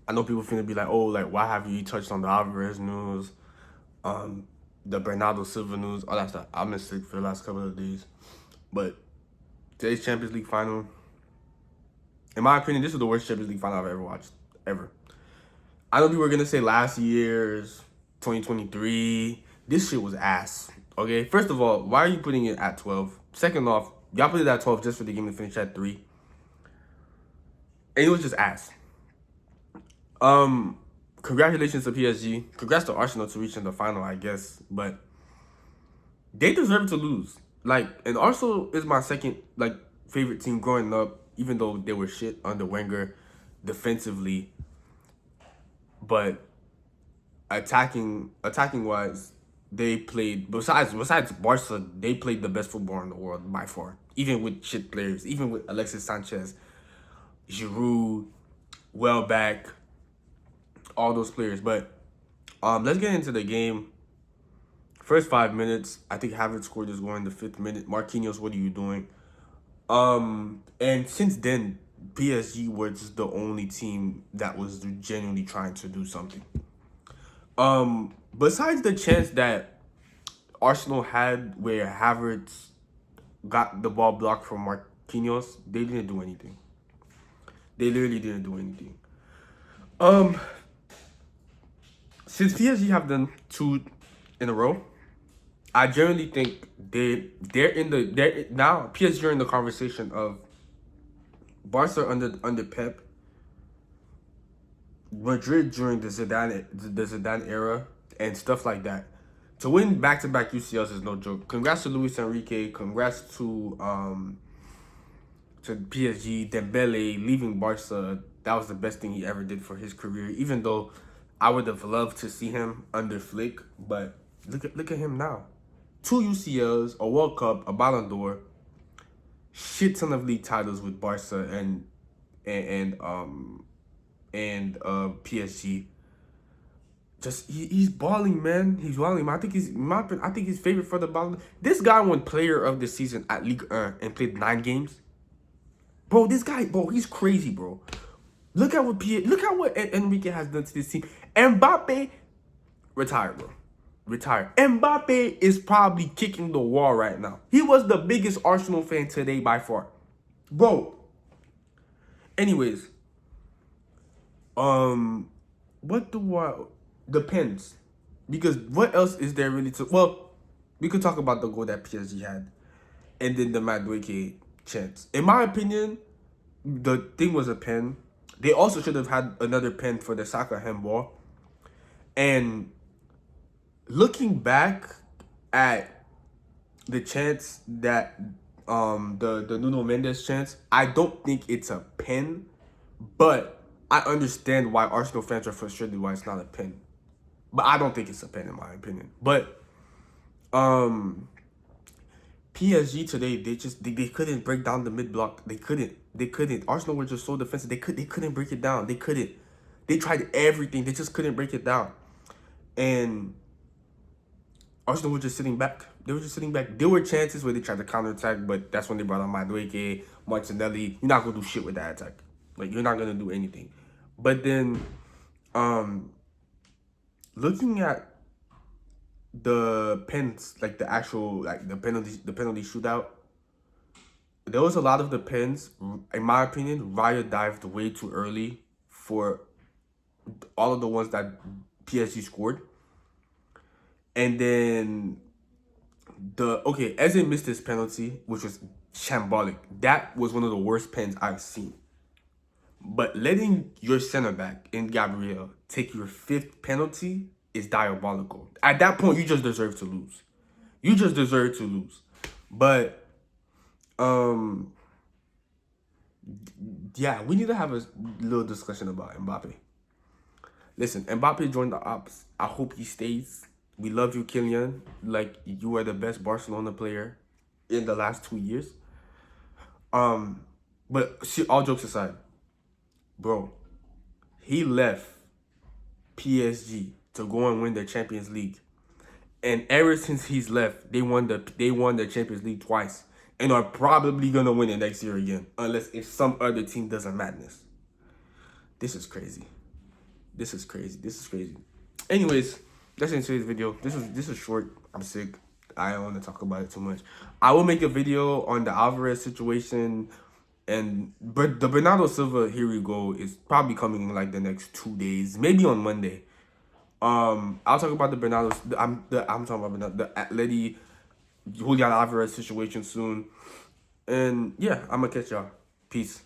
I know people finna be like, oh, like why have you touched on the Alvarez news, um, the Bernardo Silva news, all that stuff. I've been sick for the last couple of days, but today's Champions League final, in my opinion, this is the worst Champions League final I've ever watched, ever. I know people were gonna say last year's 2023. This shit was ass. Okay, first of all, why are you putting it at 12? Second off, y'all put it at 12 just for the game to finish at 3. And it was just ass. Um, Congratulations to PSG. Congrats to Arsenal to reaching the final, I guess. But they deserve to lose. Like, and Arsenal is my second favorite team growing up, even though they were shit under Wenger defensively. But attacking wise, they played besides Barca, they played the best football in the world by far. Even with shit players, even with Alexis Sanchez, Giroud, Welbeck, all those players. But let's get into the game. First 5 minutes, I think Havertz scored his goal in the 5th minute. Marquinhos, what are you doing? And since then, PSG was the only team that was genuinely trying to do something. Besides the chance that Arsenal had where Havertz got the ball blocked from Marquinhos, they didn't do anything. They literally didn't do anything. Um, since PSG have done 2 in a row, I generally think they're now PSG are in the conversation of Barca under Pep, Madrid during the Zidane era, and stuff like that. To win back-to-back UCLs is no joke. Congrats to Luis Enrique. Congrats to PSG. Dembele leaving Barca. That was the best thing he ever did for his career. Even though I would have loved to see him under Flick, but look at him now. 2 UCLs, a World Cup, a Ballon d'Or, shit ton of league titles with Barca and PSG. Just he's balling, man. He's balling. I think he's favorite for the Ballon. This guy won Player of the Season at Ligue 1 and played 9 games. Bro, this guy, bro, he's crazy, bro. Look at what Enrique has done to this team. Mbappe retired, bro. Retired. Mbappe is probably kicking the wall right now. He was the biggest Arsenal fan today by far. Bro. Anyways. Depends. Because what else is there really to... Well, we could talk about the goal that PSG had. And then the Madueke chance. In my opinion, the thing was a pen. They also should have had another pen for the Saka handball. And looking back at the chance that the Nuno Mendes chance, I don't think it's a pen, but I understand why Arsenal fans are frustrated why it's not a pen. But I don't think it's a pen in my opinion. But PSG today, they couldn't break down the mid block. They couldn't. Arsenal were just so defensive. They couldn't break it down. They couldn't. They tried everything. They just couldn't break it down. And Arsenal were just sitting back. They were just sitting back. There were chances where they tried to counterattack, but that's when they brought on Madueke, Martinelli. You're not gonna do shit with that attack. Like, you're not gonna do anything. But then, looking at the pens, like the actual, like the penalty shootout, there was a lot of the pens. In my opinion, Raya dived way too early for all of the ones that PSG scored. And then Eze missed his penalty, which was shambolic. That was one of the worst pens I've seen. But letting your center back in Gabriel take your 5th penalty is diabolical. At that point, you just deserve to lose. You just deserve to lose. But yeah, we need to have a little discussion about Mbappe. Listen, Mbappe joined the ops. I hope he stays. We love you, Kylian. Like, you are the best Barcelona player in the last 2 years. But see, all jokes aside, bro, he left PSG to go and win the Champions League. And ever since he's left, they won the Champions League twice. And are probably gonna win it next year again. Unless if some other team does a madness. This is crazy. This is crazy. This is crazy. Anyways, that's in today's video. This is short. I'm sick. I don't want to talk about it too much. I will make a video on the Alvarez situation, but the Bernardo Silva here we go is probably coming in like the next 2 days, maybe on Monday. I'll talk about the Bernardo. I'm talking about the Atleti Julian Alvarez situation soon, and yeah, I'm gonna catch y'all. Peace.